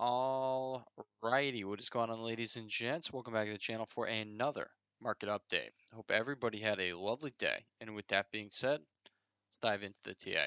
All righty, what is going on, ladies and gents? Welcome back to the channel for another market update. Hope everybody had a lovely day. And with that being said, let's dive into the TA.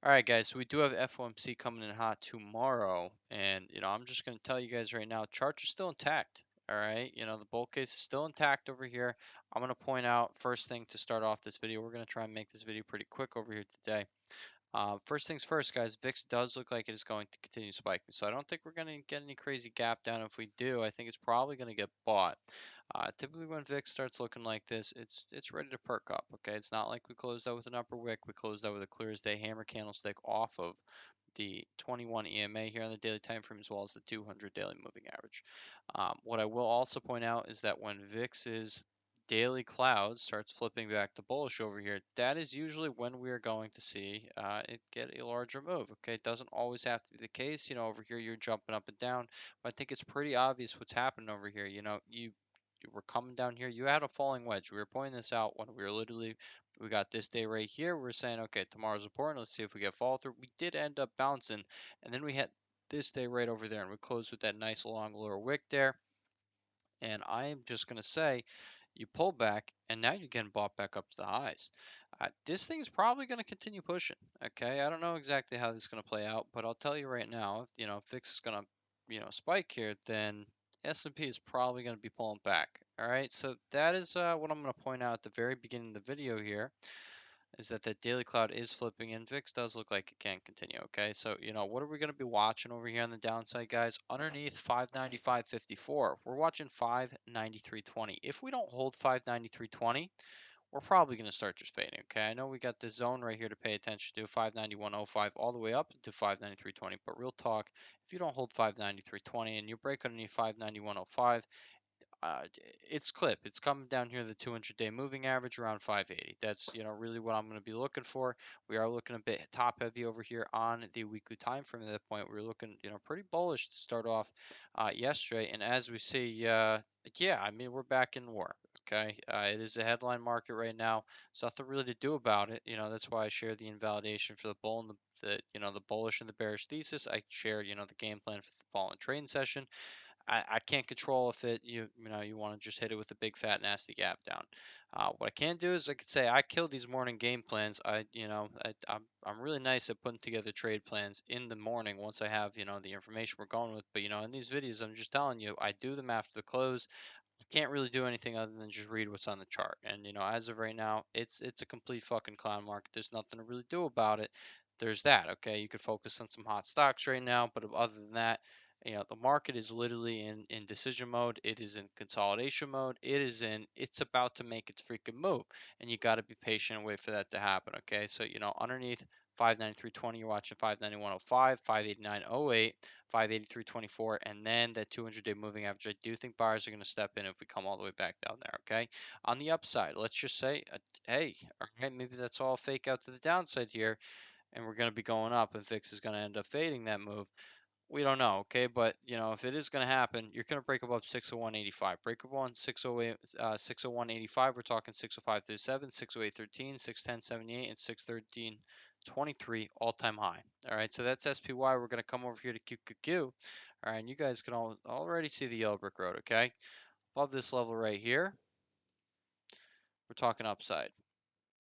All right, guys, so we do have FOMC coming in hot tomorrow. And, I'm just going to tell you guys right now, charts are still intact. All right, the bull case is still intact over here. I'm going to point out first thing to start off this video. We're going to try and make this video pretty quick over here today. First things first, guys, VIX does look like it is going to continue spiking. So I don't think we're going to get any crazy gap down. If we do, I think it's probably going to get bought. Typically when VIX starts looking like this, it's ready to perk up, okay? It's not like we closed out with an upper wick. We closed out with a clear as day hammer candlestick off of the 21 EMA here on the daily time frame, as well as the 200 daily moving average. What I will also point out is that when VIX's daily cloud starts flipping back to bullish over here, that is usually when we are going to see it get a larger move. Okay, it doesn't always have to be the case. Over here you're jumping up and down, but I think it's pretty obvious what's happening over here. You were coming down here. You had a falling wedge. We were pointing this out when we got this day right here. We're saying, okay, tomorrow's important. Let's see if we get fall through. We did end up bouncing, and then we had this day right over there, and we closed with that nice long lower wick there. And I am just going to say, you pull back, and now you're getting bought back up to the highs. This thing's probably going to continue pushing. Okay, I don't know exactly how this is going to play out, but I'll tell you right now, if VIX is going to, spike here, then S&P is probably going to be pulling back. All right, so that is what I'm going to point out at the very beginning of the video here is that the daily cloud is flipping and VIX does look like it can continue. Okay, so what are we going to be watching over here on the downside, guys? Underneath 595.54, we're watching 593.20. If we don't hold 593.20, we're probably going to start just fading. Okay, I know we got this zone right here to pay attention to, 591.05 all the way up to 593.20, but real talk, if you don't hold 593.20 and you break underneath 591.05, uh, it's clip. It's coming down here the 200-day moving average around 580. That's really what I'm going to be looking for. We are looking a bit top heavy over here on the weekly time frame. At that point, we are looking pretty bullish to start off yesterday. And as we see, yeah, I mean we're back in war. Okay, it is a headline market right now. There's nothing really to do about it. That's why I share the invalidation for the bull and the bullish and the bearish thesis. I share the game plan for the fall and trading session. I can't control if you want to just hit it with a big fat nasty gap down. What I can do is I could say I kill these morning game plans. I'm really nice at putting together trade plans in the morning once I have the information we're going with. But in these videos I'm just telling you I do them after the close. I can't really do anything other than just read what's on the chart. And as of right now, it's a complete fucking clown market. There's nothing to really do about it. There's that. Okay, you could focus on some hot stocks right now, but other than that, the market is literally in decision mode. It is in consolidation mode. It's about to make its freaking move, and you got to be patient and wait for that to happen. Okay, so underneath 593.20, you're watching 591.05, 589.08, 583.24, and then that 200-day moving average. I do think buyers are going to step in if we come all the way back down there. Okay, on the upside, let's just say, hey, all right, maybe that's all fake out to the downside here, and we're going to be going up, and VIX is going to end up fading that move. We don't know, okay? But if it is going to happen, you're going to break above 601.85. Break above 608, 601.85. We're talking 605.37, 608.13, 610.78, and 613.23 all-time high. All right, so that's SPY. We're going to come over here to QQQ. All right, and you guys can already see the yellow brick road, okay? Above this level right here, we're talking upside.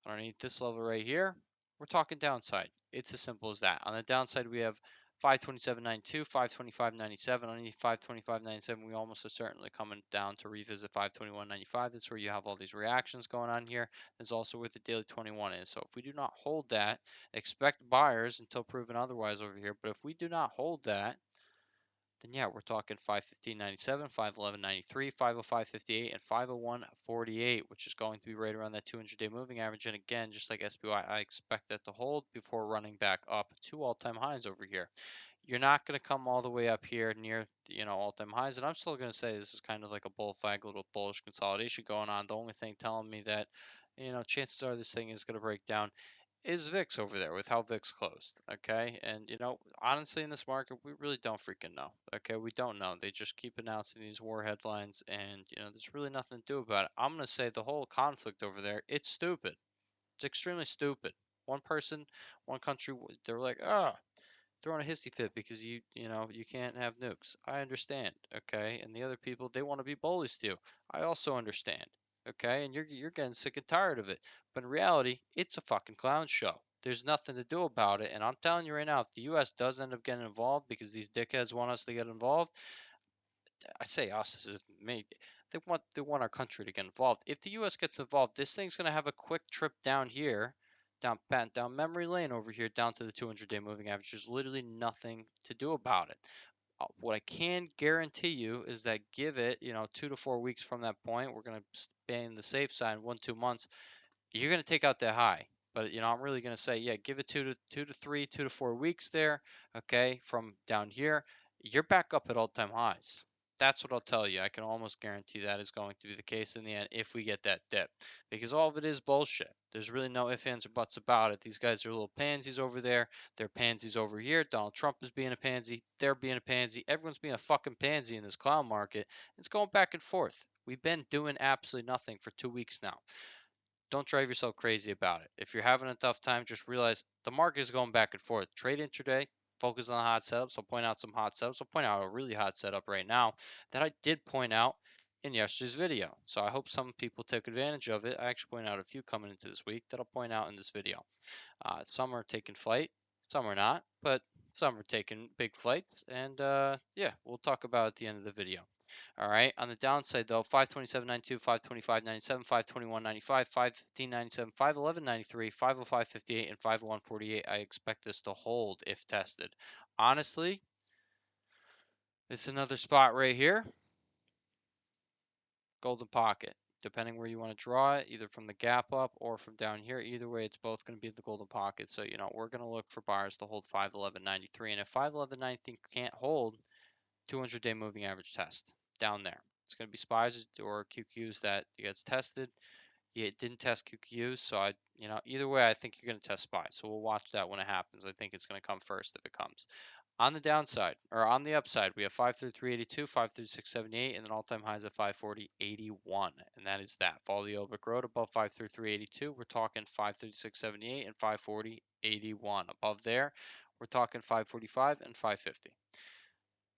Underneath this level right here, we're talking downside. It's as simple as that. On the downside, we have 527.92, 525.97. Underneath 525.97, we almost are certainly coming down to revisit 521.95. That's where you have all these reactions going on here. There's also where the daily 21 is. So if we do not hold that, expect buyers until proven otherwise over here. But if we do not hold that, then yeah, we're talking 515.97, 511.93, 505.58, and 501.48, which is going to be right around that 200-day moving average. And again, just like SPY, I expect that to hold before running back up to all-time highs over here. You're not going to come all the way up here near all-time highs, and I'm still going to say this is kind of like a bull flag, a little bullish consolidation going on. The only thing telling me that chances are this thing is going to break down is VIX over there with how VIX closed. Okay. And, honestly, in this market, we really don't freaking know. Okay. We don't know. They just keep announcing these war headlines, and, there's really nothing to do about it. I'm going to say the whole conflict over there, it's stupid. It's extremely stupid. One person, one country, they're like, throwing a hissy fit because you can't have nukes. I understand, okay? And the other people, they want to be bullies too. I also understand, okay? And you're getting sick and tired of it. But in reality, it's a fucking clown show. There's nothing to do about it. And I'm telling you right now, if the U.S. does end up getting involved because these dickheads want us to get involved, I say us as if me. They want our country to get involved. If the U.S. gets involved, this thing's gonna have a quick trip down here, down memory lane over here, down to the 200-day moving average. There's literally nothing to do about it. What I can guarantee you is that give it, 2 to 4 weeks from that point, we're gonna stay in the safe side 1, 2 months. You're going to take out that high. But I'm really going to say, yeah, give it 2 to 3, 2 to 4 weeks there. Okay, from down here, you're back up at all-time highs. That's what I'll tell you. I can almost guarantee that is going to be the case in the end if we get that dip, because all of it is bullshit. There's really no ifs, ands, or buts about it. These guys are little pansies over there. They're pansies over here. Donald Trump is being a pansy. They're being a pansy. Everyone's being a fucking pansy in this clown market. It's going back and forth. We've been doing absolutely nothing for 2 weeks now. Don't drive yourself crazy about it. If you're having a tough time, just realize the market is going back and forth. Trade intraday, focus on the hot setups. I'll point out some hot setups. I'll point out a really hot setup right now that I did point out in yesterday's video. So I hope some people took advantage of it. I actually pointed out a few coming into this week that I'll point out in this video. Some are taking flight, some are not, but some are taking big flights. And yeah, we'll talk about it at the end of the video. All right. On the downside, though, 527.92, 525.97, 521.95, 515.97, 511.93, 505.58, and 501.48. I expect this to hold if tested. Honestly, it's another spot right here. Golden pocket. Depending where you want to draw it, either from the gap up or from down here. Either way, it's both going to be the golden pocket. So, we're going to look for buyers to hold 511.93. And if 511.93 can't hold, 200-day moving average test down there. It's going to be SPYs or QQs that gets tested. It didn't test QQs, so either way, I think you're going to test SPYs. So we'll watch that when it happens. I think it's going to come first if it comes. On the downside, or on the upside, we have 533.82, 536.78, and then all-time highs of 540.81, and that is that. Follow the Obic Road above 533.82. We're talking 536.78 and 540.81. Above there, we're talking 545 and 550.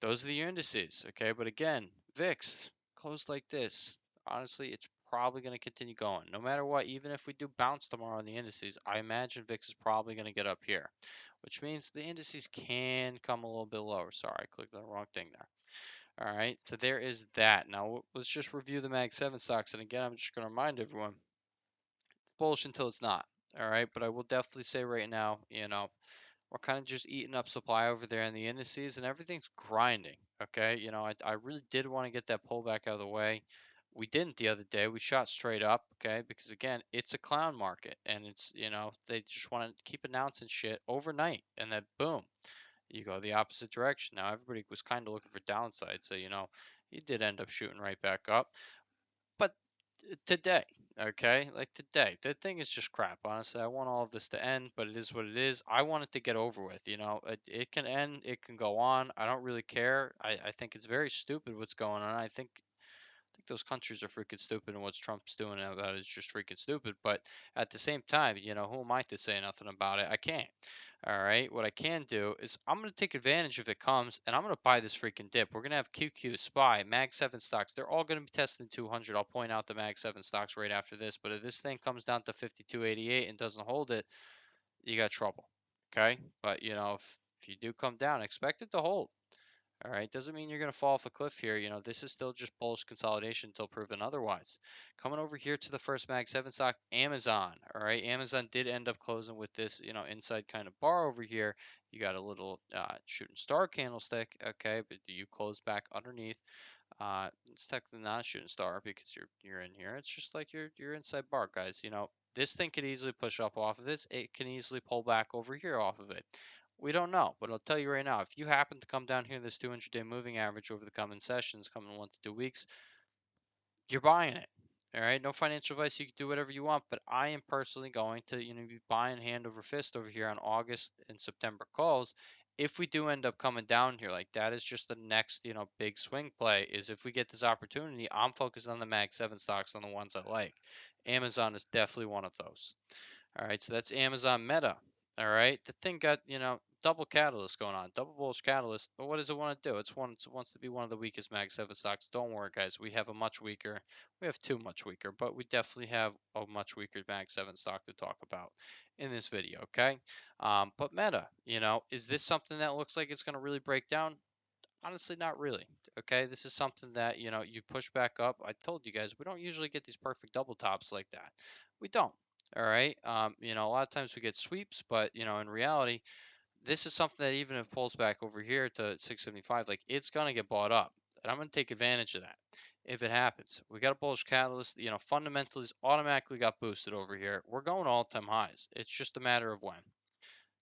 Those are the indices, okay? But again, VIX closed like this. Honestly, it's probably going to continue going. No matter what, even if we do bounce tomorrow on the indices, I imagine VIX is probably going to get up here, which means the indices can come a little bit lower. Sorry, I clicked on the wrong thing there. All right, so there is that. Now, let's just review the Mag 7 stocks. And again, I'm just going to remind everyone, it's bullish until it's not. All right, but I will definitely say right now, we're kind of just eating up supply over there in the indices and everything's grinding. Okay. I really did want to get that pullback out of the way. We didn't the other day. We shot straight up. Okay. Because again, it's a clown market and they just want to keep announcing shit overnight and then boom, you go the opposite direction. Now, everybody was kind of looking for downside. So, you did end up shooting right back up. But today, okay, like today, the thing is just crap. Honestly, I want all of this to end, but it is what it is. I want it to get over with. It can end, it can go on. I don't really care. I think it's very stupid what's going on. I think those countries are freaking stupid, and what Trump's doing about it is just freaking stupid. But at the same time, who am I to say nothing about it? I can't. All right. What I can do is I'm going to take advantage if it comes, and I'm going to buy this freaking dip. We're going to have QQ, SPY, Mag 7 stocks. They're all going to be testing 200. I'll point out the Mag 7 stocks right after this. But if this thing comes down to 52.88 and doesn't hold it, you got trouble. Okay. But, if you do come down, expect it to hold. All right, doesn't mean you're going to fall off a cliff here. This is still just bullish consolidation until proven otherwise. Coming over here to the first Mag 7 stock, Amazon. All right, Amazon did end up closing with this, inside kind of bar over here. You got a little shooting star candlestick, okay, but you close back underneath. It's technically not a shooting star because you're in here. It's just like your inside bar, guys. This thing could easily push up off of this. It can easily pull back over here off of it. We don't know, but I'll tell you right now, if you happen to come down here this 200-day moving average over the coming sessions, coming 1 to 2 weeks, you're buying it. All right, no financial advice. You can do whatever you want, but I am personally going to, be buying hand over fist over here on August and September calls. If we do end up coming down here, like that is just the next, big swing play. Is if we get this opportunity, I'm focused on the Mag 7 stocks, on the ones I like. Amazon is definitely one of those. All right, so that's Amazon Meta. All right, the thing got, double catalyst going on, double bullish catalyst. But what does it want to do? It wants to be one of the weakest Mag 7 stocks. Don't worry, guys. We have two much weaker, but we definitely have a much weaker Mag 7 stock to talk about in this video, okay? But Meta, is this something that looks like it's going to really break down? Honestly, not really. Okay, this is something that, you push back up. I told you guys, we don't usually get these perfect double tops like that. We don't. All right. A lot of times we get sweeps, but, in reality, this is something that even if it pulls back over here to 675, like it's going to get bought up. And I'm going to take advantage of that if it happens. We got a bullish catalyst, fundamentals automatically got boosted over here. We're going all-time highs. It's just a matter of when.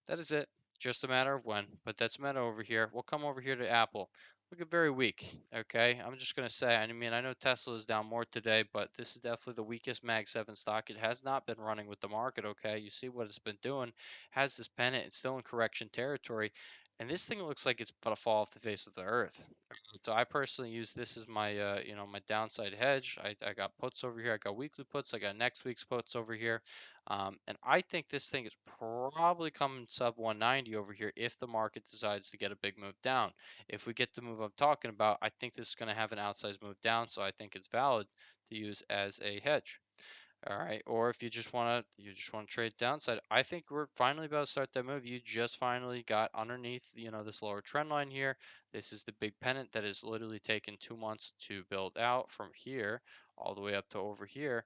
That is it. Just a matter of when. But that's Meta over here. We'll come over here to Apple. Looking very weak. Okay. I'm just going to say, I mean, I know Tesla is down more today, but this is definitely the weakest Mag 7 stock. It has not been running with the market. Okay. You see what it's been doing. Has this pennant. It's still in correction territory. And this thing looks like it's about to fall off the face of the earth. So I personally use this as my, my downside hedge. I got puts over here. I got weekly puts. I got next week's puts over here. And I think this thing is probably coming sub 190 over here if the market decides to get a big move down. If we get the move I'm talking about, I think this is going to have an outsized move down, so I think it's valid to use as a hedge. All right, or if you just want to trade downside, I think we're finally about to start that move. You just finally got underneath, this lower trend line here. This is the big pennant that has literally taken 2 months to build out from here all the way up to over here.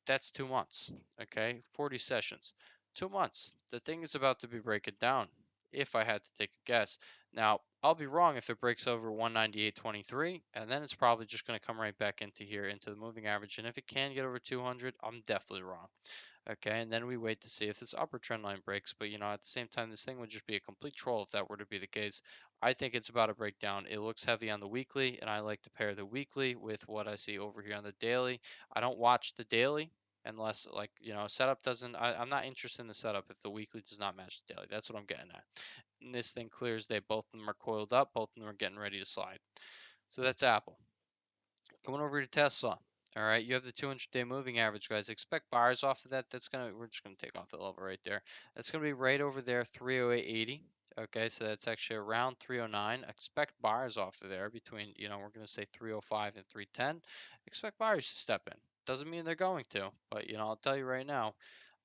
That's 2 months. Okay, 40 sessions. 2 months. The thing is about to be breaking down, if I had to take a guess. Now, I'll be wrong if it breaks over 198.23, and then it's probably just going to come right back into here, into the moving average. And if it can get over 200, I'm definitely wrong. Okay, and then we wait to see if this upper trend line breaks. But at the same time, this thing would just be a complete troll if that were to be the case. I think it's about to break down. It looks heavy on the weekly, and I like to pair the weekly with what I see over here on the daily. I don't watch the daily unless, like, setup doesn't. I'm not interested in the setup if the weekly does not match the daily. That's what I'm getting at. And this thing clears day. Both of them are coiled up. Both of them are getting ready to slide. So that's Apple. Coming over to Tesla. All right, you have the 200-day moving average, guys. Expect buyers off of that. We're just gonna take off the level right there. That's gonna be right over there, 308.80. Okay, so that's actually around 309. Expect buyers off of there between, we're gonna say 305 and 310. Expect buyers to step in. Doesn't mean they're going to, but I'll tell you right now,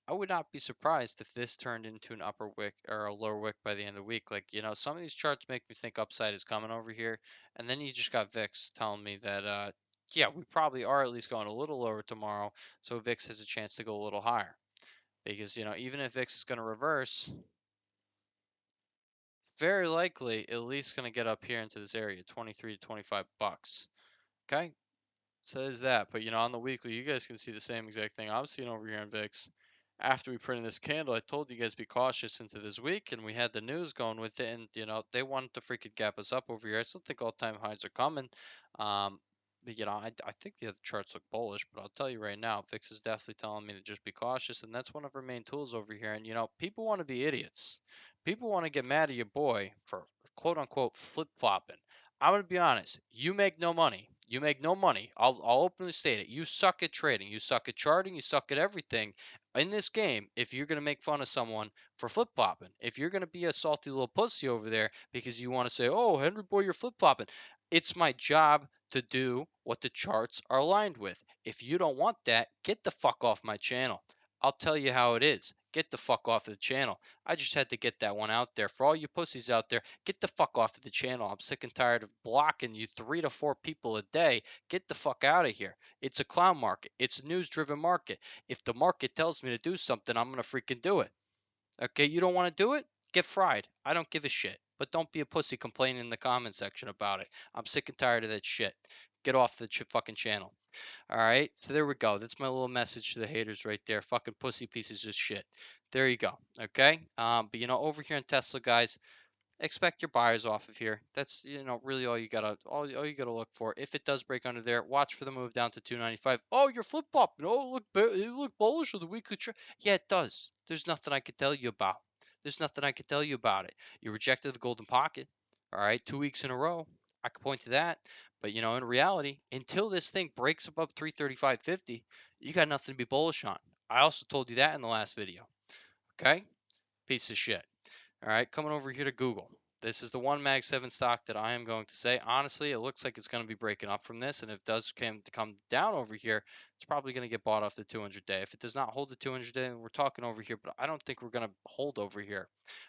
I would not be surprised if this turned into an upper wick or a lower wick by the end of the week. Like, some of these charts make me think upside is coming over here. And then you just got VIX telling me that, yeah, we probably are at least going a little lower tomorrow. So VIX has a chance to go a little higher. Because, even if VIX is going to reverse, very likely at least going to get up here into this area, 23 to 25 bucks. Okay? So there's that. But on the weekly, you guys can see the same exact thing I'm seeing over here in VIX. After we printed this candle, I told you guys be cautious into this week, and we had the news going with it, and they wanted to freaking gap us up over here. I still think all-time highs are coming. But I think the other charts look bullish, but I'll tell you right now, VIX is definitely telling me to just be cautious, and that's one of our main tools over here. And people want to be idiots. People want to get mad at your boy for quote unquote flip flopping. I'm gonna be honest. You make no money. You make no money. I'll openly state it. You suck at trading. You suck at charting. You suck at everything in this game. If you're gonna make fun of someone for flip flopping, if you're gonna be a salty little pussy over there because you want to say, "Oh, Henry boy, you're flip flopping," it's my job to do what the charts are aligned with. If you don't want that, get the fuck off my channel. I'll tell you how it is. Get the fuck off of the channel. I just had to get that one out there. For all you pussies out there, get the fuck off of the channel. I'm sick and tired of blocking you 3 to 4 people a day. Get the fuck out of here. It's a clown market. It's a news driven market. If the market tells me to do something, I'm going to freaking do it. Okay, you don't want to do it? Get fried. I don't give a shit. But don't be a pussy complaining in the comment section about it. I'm sick and tired of that shit. Get off the fucking channel. All right, so there we go. That's my little message to the haters right there. Fucking pussy pieces of shit. There you go. Okay. But over here in Tesla, guys, expect your buyers off of here. That's really all you gotta look for. If it does break under there, watch for the move down to 295. Oh, you're flip flopping. Oh, it look bullish on the weekly chart. Yeah, it does. There's nothing I could tell you about. There's nothing I could tell you about it. You rejected the golden pocket. All right, 2 weeks in a row. I could point to that. But in reality, until this thing breaks above 335.50, you got nothing to be bullish on. I also told you that in the last video. Okay. piece of shit. All right, coming over here to Google. This is the one Mag 7 stock that I am going to say. Honestly, it looks like it's going to be breaking up from this. And if it does come down over here, it's probably going to get bought off the 200 day. If it does not hold the 200 day, we're talking over here. But I don't think we're going to hold over here.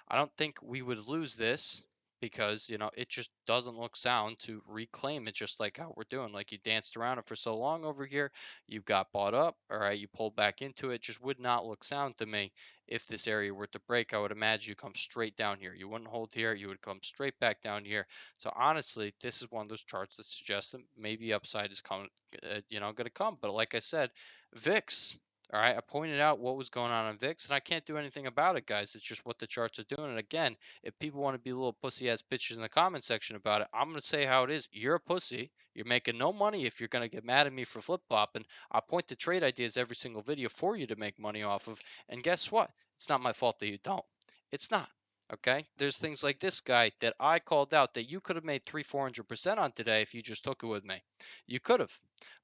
I don't think we would lose this because, it just doesn't look sound to reclaim it just like how we're doing. Like you danced around it for so long over here. You got bought up. All right, you pulled back into it. Just would not look sound to me. If this area were to break, I would imagine you come straight down here. You wouldn't hold here. You would come straight back down here. So honestly, this is one of those charts that suggests that maybe upside is coming, going to come. But like I said, VIX. All right, I pointed out what was going on VIX, and I can't do anything about it, guys. It's just what the charts are doing. And again, if people want to be little pussy ass bitches in the comment section about it, I'm gonna say how it is. You're a pussy. You're making no money if you're gonna get mad at me for flip flopping. I point to trade ideas every single video for you to make money off of. And guess what? It's not my fault that you don't. It's not. Okay. There's things like this guy that I called out that you could have made 400% on today if you just took it with me. You could have,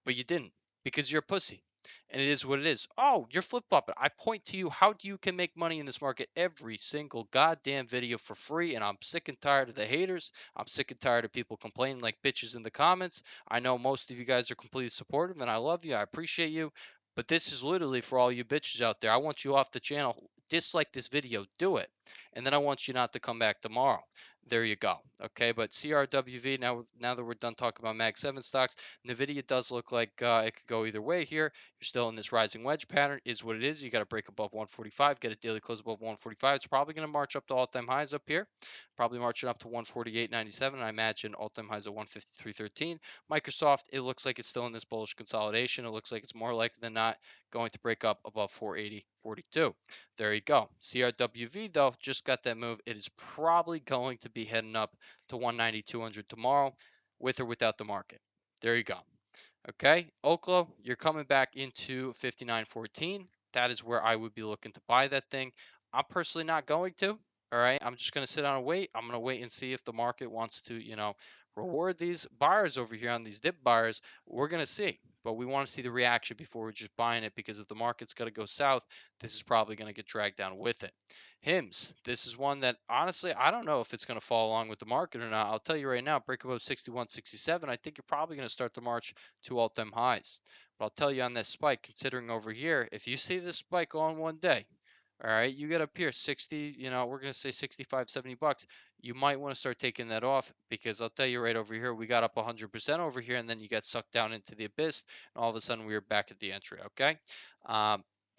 but you didn't because you're a pussy. And it is what it is. Oh, you're flip flopping. I point to you how you can make money in this market every single goddamn video for free. And I'm sick and tired of the haters. I'm sick and tired of people complaining like bitches in the comments. I know most of you guys are completely supportive and I love you. I appreciate you. But this is literally for all you bitches out there. I want you off the channel. Dislike this video. Do it. And then I want you not to come back tomorrow. There you go. Okay, but CRWV, now that we're done talking about Mag 7 stocks, NVIDIA does look like it could go either way here. You're still in this rising wedge pattern. Is what it is. You got to break above 145, get a daily close above 145. It's probably going to march up to all-time highs up here. Probably marching up to 148.97. I imagine all-time highs at 153.13. Microsoft, it looks like it's still in this bullish consolidation. It looks like it's more likely than not going to break up above 480.42. There you go. CRWV, though, just got that move. It is probably going to be heading up to 190.200 tomorrow with or without the market. There you go. Okay, Oklo, you're coming back into 59.14. That is where I would be looking to buy that thing. I'm personally not going to. All right, I'm just going to sit down and wait. I'm going to wait and see if the market wants to, reward these buyers over here on these dip buyers. We're going to see, but we want to see the reaction before we're just buying it because if the market's got to go south, this is probably going to get dragged down with it. HIMS, this is one that honestly, I don't know if it's going to fall along with the market or not. I'll tell you right now, break above 61.67. I think you're probably going to start the march to all-time highs. But I'll tell you on this spike, considering over here, if you see this spike on one day, all right, you get up here 60, we're going to say 65, 70 bucks. You might want to start taking that off because I'll tell you right over here, we got up 100% over here and then you got sucked down into the abyss and all of a sudden we were back at the entry, okay?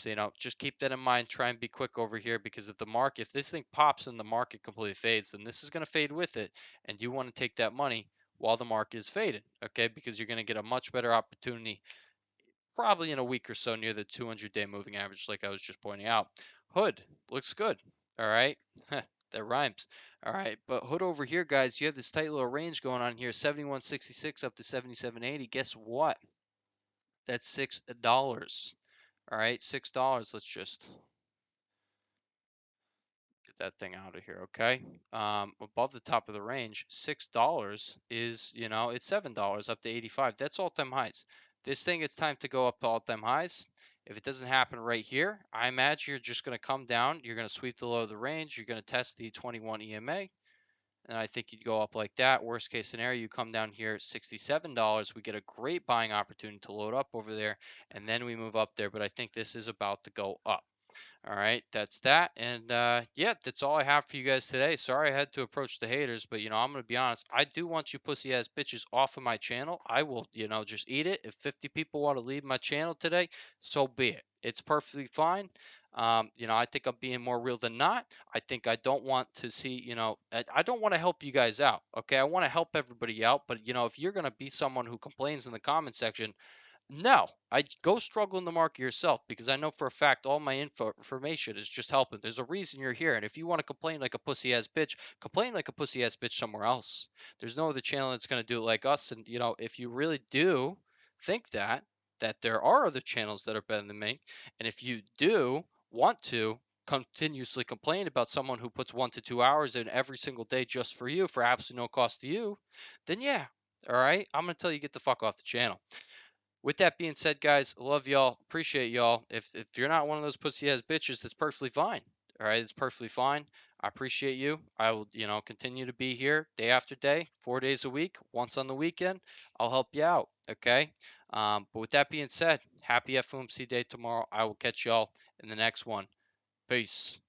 So, just keep that in mind. Try and be quick over here because if this thing pops and the market completely fades, then this is going to fade with it. And you want to take that money while the market is faded, okay? Because you're going to get a much better opportunity probably in a week or so near the 200-day moving average, like I was just pointing out. Hood looks good. All right. That rhymes. All right. But Hood over here, guys, you have this tight little range going on here 71.66 up to 77.80. Guess what? That's $6. All right. $6. Let's just get that thing out of here, okay? Above the top of the range, $6 is, it's $7 up to 85. That's all-time highs. This thing, it's time to go up to all-time highs. If it doesn't happen right here, I imagine you're just going to come down. You're going to sweep the low of the range. You're going to test the 21 EMA. And I think you'd go up like that. Worst case scenario, you come down here $67. We get a great buying opportunity to load up over there. And then we move up there. But I think this is about to go up. All right, that's that. And yeah, that's all I have for you guys today. Sorry I had to approach the haters, but I'm going to be honest. I do want you pussy ass bitches off of my channel. I will, just eat it. If 50 people want to leave my channel today, so be it. It's perfectly fine. I think I'm being more real than not. I think I don't want to see, I don't want to help you guys out. Okay, I want to help everybody out, but if you're going to be someone who complains in the comment section, no, I go struggle in the market yourself because I know for a fact all my information is just helping. There's a reason you're here, and if you want to complain like a pussy ass bitch, complain like a pussy ass bitch somewhere else. There's no other channel that's going to do it like us. And if you really do think that there are other channels that are better than me, and if you do want to continuously complain about someone who puts 1 to 2 hours in every single day just for you for absolutely no cost to you, then yeah, all right, I'm going to tell you get the fuck off the channel. With that being said, guys, love y'all, appreciate y'all. If you're not one of those pussy ass bitches, that's perfectly fine. All right, it's perfectly fine. I appreciate you. I will, continue to be here day after day, 4 days a week, once on the weekend. I'll help you out. Okay. But with that being said, happy FOMC day tomorrow. I will catch y'all in the next one. Peace.